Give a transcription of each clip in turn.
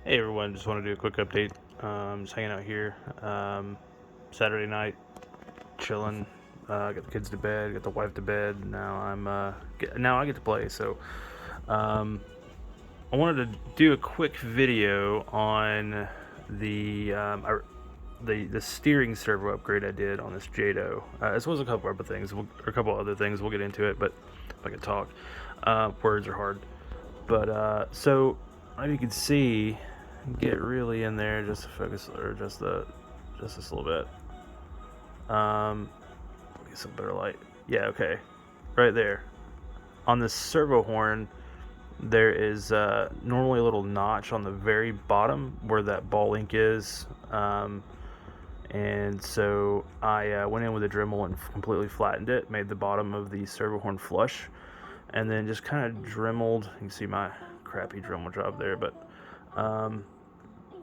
Hey everyone, just want to do a quick update. Just hanging out here. Saturday night, chilling. Got the kids to bed, got the wife to bed. Now I get to play. So um, I wanted to do a quick video on the the steering servo upgrade I did on this Jato, as well as a couple other things. Or a couple other things. We'll get into it, but if I could talk, words are hard. But so as you can see, get really in there just to focus, or just this a little bit. Get some better light. Yeah, okay, right there on this servo horn. There is normally a little notch on the very bottom where that ball link is, and so I went in with a Dremel and completely flattened it, made the bottom of the servo horn flush, and then just kind of dremeled. You can see my crappy Dremel job there, but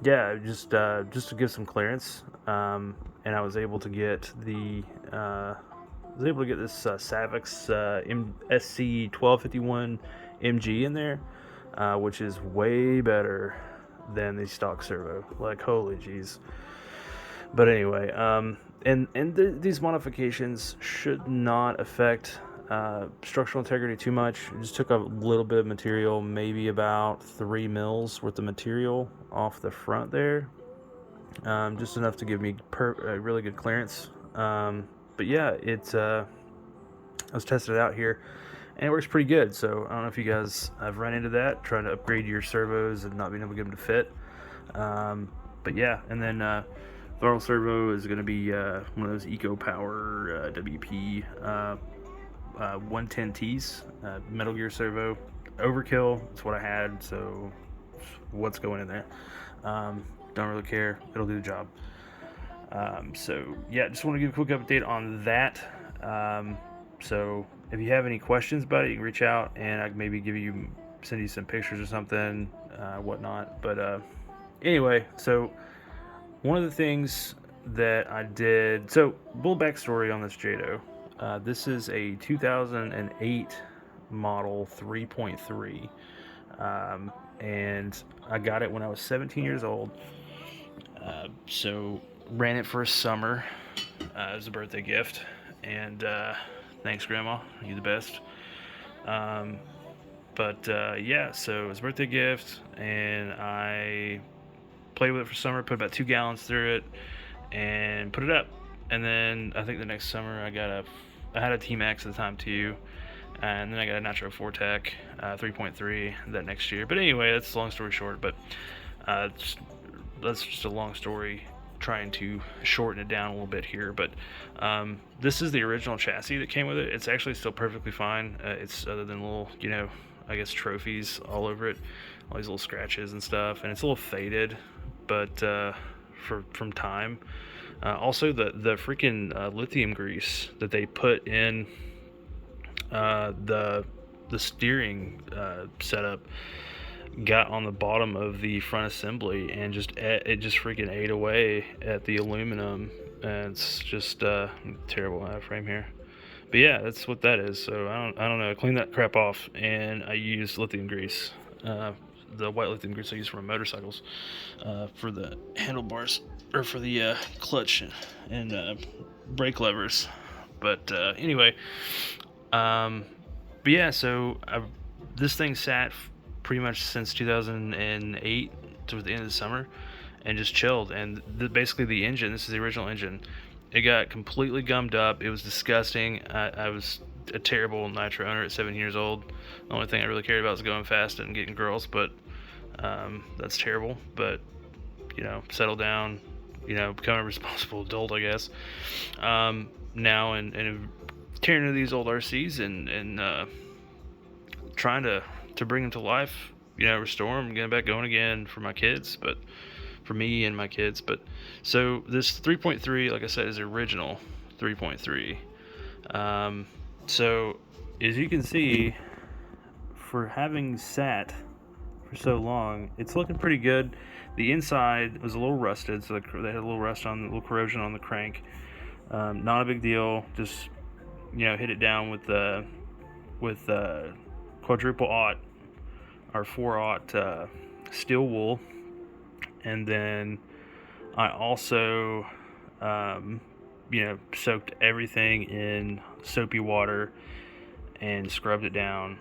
yeah, just to give some clearance, and I was able to get this Savix SC 1251 MG in there, which is way better than the stock servo. Like, holy jeez. But anyway, these modifications should not affect structural integrity too much. I just took a little bit of material, maybe about 3 mils worth of material off the front there, just enough to give me really good clearance. But yeah, I was testing it out here, and it works pretty good. So I don't know if you guys have run into that, trying to upgrade your servos and not being able to get them to fit. But yeah, and then throttle servo is going to be one of those Eco Power WP 110Ts, Metal Gear servo. Overkill, that's what I had, so what's going in there? Don't really care, it'll do the job. So yeah, just want to give a quick update on that. So if you have any questions about it, you can reach out, and I can maybe send you some pictures or something, whatnot. But anyway, so one of the things that I did, so a little backstory on this Jato. This is a 2008 model 3.3, and I got it when I was 17 years old. So ran it for a summer as a birthday gift, and thanks, Grandma, you the best. Yeah, so it was a birthday gift, and I played with it for summer, put about 2 gallons through it, and put it up. And then I think the next summer I had a T-Max at the time too, and then I got a Nitro 4-Tech 3.3 that next year. But anyway, that's a long story short. But that's just a long story, trying to shorten it down a little bit here. But this is the original chassis that came with it. It's actually still perfectly fine. It's other than little, I guess trophies all over it, all these little scratches and stuff, and it's a little faded, but from time. Also, the freaking lithium grease that they put in the steering setup got on the bottom of the front assembly, and it just freaking ate away at the aluminum, and it's just terrible out of frame here. But yeah, that's what that is. So I don't know. I cleaned that crap off, and I used lithium grease, the white lithium grease I use for my motorcycles, for the handlebars, or for the clutch and brake levers. But anyway, but yeah, so this thing sat pretty much since 2008 to the end of the summer, and just chilled. And basically the engine, this is the original engine, it got completely gummed up. It was disgusting. I was a terrible Nitro owner at 7 years old. The only thing I really cared about was going fast and getting girls, but that's terrible. But settle down, become a responsible adult, I guess. Now and tearing into these old RCs and trying to bring them to life, restore them, get them back going again for my kids, but for me and my kids. But so this 3.3, like I said, is the original 3.3. So as you can see, for having sat for so long, it's looking pretty good. The inside was a little rusted, so they had a little corrosion on the crank. Not a big deal. Just hit it down with quadruple aught or 4-aught steel wool, And then I also, soaked everything in soapy water and scrubbed it down.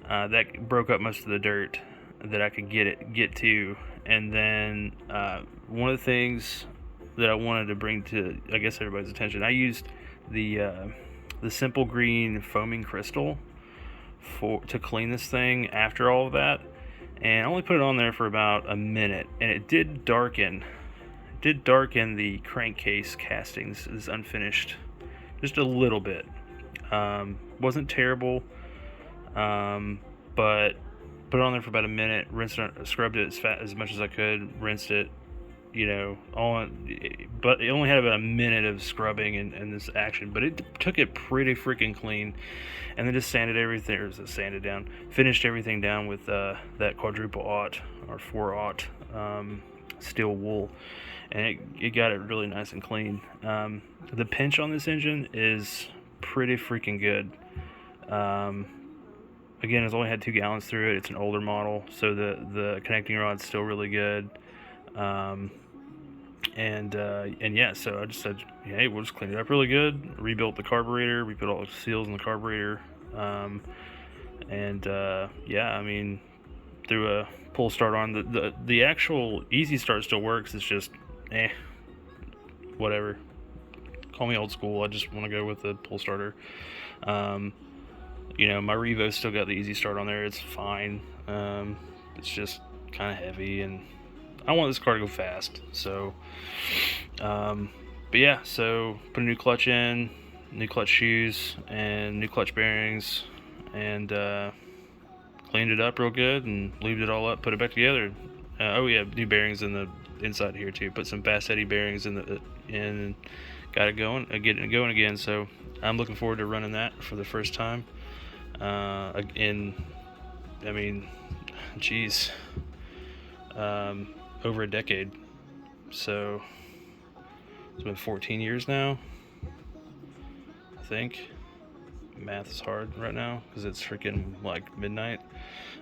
That broke up most of the dirt that I could get to. And then one of the things that I wanted to bring to, I guess, everybody's attention, I used the Simple Green foaming crystal to clean this thing after all of that, and I only put it on there for about a minute, and it did darken the crankcase castings, is unfinished, just a little bit. Wasn't terrible, but put it on there for about a minute, scrubbed it as much as I could, rinsed it, but it only had about a minute of scrubbing and this action, but it took it pretty freaking clean, and then just finished everything down with that quadruple aught or 4-aught steel wool, and it got it really nice and clean. The pinch on this engine is pretty freaking good. Again, it's only had 2 gallons through it. It's an older model, so the connecting rod's still really good. And yeah, so I just said, hey, we'll just clean it up really good. Rebuilt the carburetor. We put all the seals in the carburetor. Yeah, I mean, threw a pull start on. The actual easy start still works. It's just, whatever. Call me old school. I just want to go with the pull starter. My Revo's still got the easy start on there. It's fine. It's just kind of heavy, and I want this car to go fast. So, but yeah, so put a new clutch in, new clutch shoes, and new clutch bearings, and cleaned it up real good and lubed it all up, put it back together. New bearings in the inside here too. Put some Bass Eddy bearings and got it going, getting it going again. So I'm looking forward to running that for the first time. Over a decade. So it's been 14 years now, I think. Math is hard right now because it's freaking like midnight.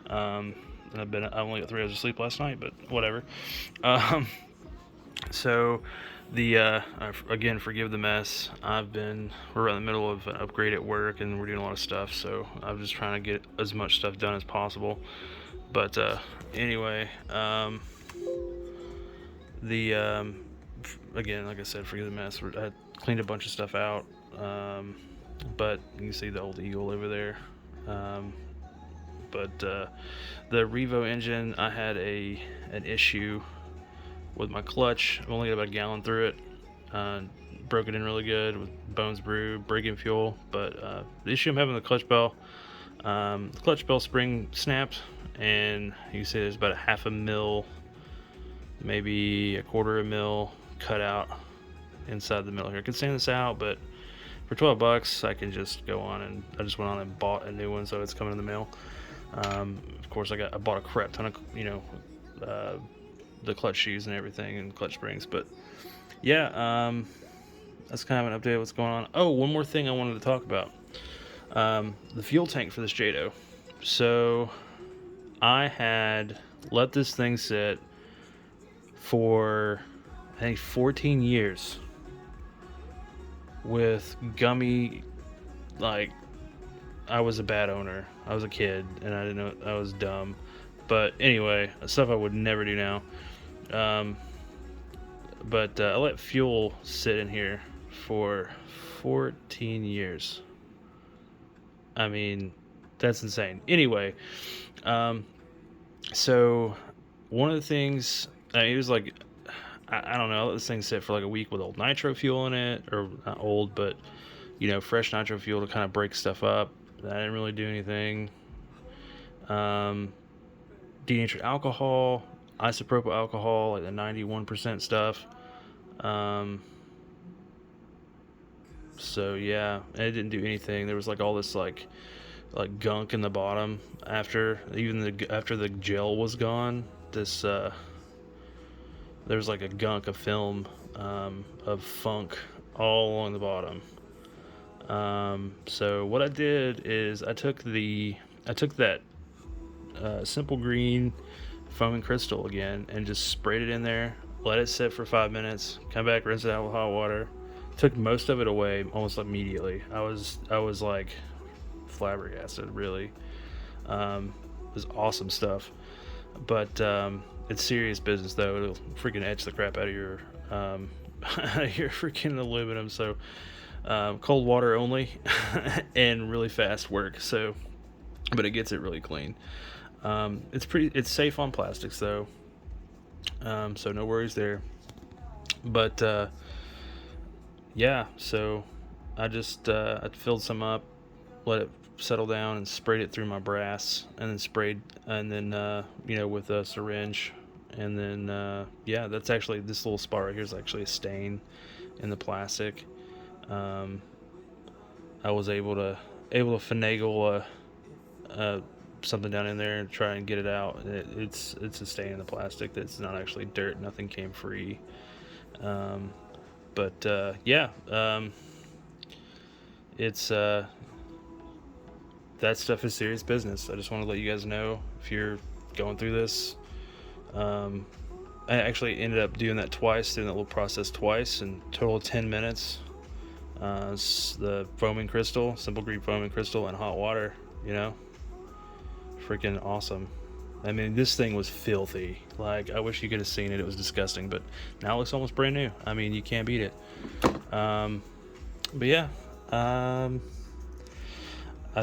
I only got 3 hours of sleep last night, but whatever. So again, forgive the mess. We're in the middle of an upgrade at work, and we're doing a lot of stuff, so I'm just trying to get as much stuff done as possible. But anyway, again, like I said, forgive the mess. I cleaned a bunch of stuff out, but you can see the old Eagle over there. But the Revo engine, I had an issue with my clutch. I've only got about a gallon through it. Broke it in really good with Bones Brew, braking fuel. But the issue I'm having with the clutch bell spring snapped, and you can see there's about a half a mil, maybe a quarter of a mil cut out inside the middle here. I could sand this out, but for $12 I can just go on, and I just went on and bought a new one, so it's coming in the mail. Of course, I bought a crap ton of the clutch shoes and everything, and clutch springs. But yeah, that's kind of an update of what's going on. Oh, one more thing I wanted to talk about. The fuel tank for this Jato. So I had let this thing sit for, I think, 14 years with gummy. Like, I was a bad owner. I was a kid, and I didn't know, I was dumb. But anyway, stuff I would never do now. But I let fuel sit in here for 14 years. I mean, that's insane. Anyway, so one of the things, it was like, I don't know, I let this thing sit for like a week with old nitro fuel in it, or not old, but fresh nitro fuel to kind of break stuff up. I didn't really do anything. Denatured alcohol, isopropyl alcohol, like the 91% stuff. So yeah, it didn't do anything. There was like all this like gunk in the bottom after the gel was gone. This there's like a gunk of film of funk all along the bottom. So what I did is I took that Simple Green foaming crystal again and just sprayed it in there, let it sit for 5 minutes, come back, rinse it out with hot water. Took most of it away almost immediately. I was like flabbergasted, really. It was awesome stuff. But it's serious business, though. It'll freaking etch the crap out of your your freaking aluminum. So cold water only, and really fast work. So, but it gets it really clean. It's safe on plastics though, so no worries there. But yeah, so I filled some up, let it settle down, and sprayed it through my brass, and then with a syringe, and then yeah, that's actually, this little spot right here is actually a stain in the plastic. Um, I was able to finagle something down in there and try and get it out. It's a stain in the plastic. That's not actually dirt. Nothing came free. Um, but yeah, it's that stuff is serious business. I just want to let you guys know if you're going through this. I actually ended up doing that twice, doing that little process twice, in total of 10 minutes. The foaming crystal, simple green foaming crystal, and hot water. Freaking awesome. I mean, this thing was filthy. Like, I wish you could have seen it. It was disgusting, but now it looks almost brand new. I mean, you can't beat it. But yeah, I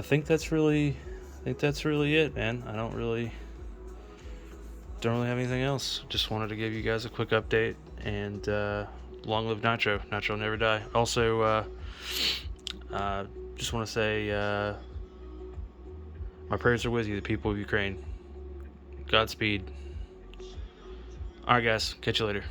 think that's really it, man. I don't really have anything else. Just wanted to give you guys a quick update, and long live Nitro. Nitro will never die. Also, just want to say my prayers are with you, the people of Ukraine. Godspeed. Alright, guys. Catch you later.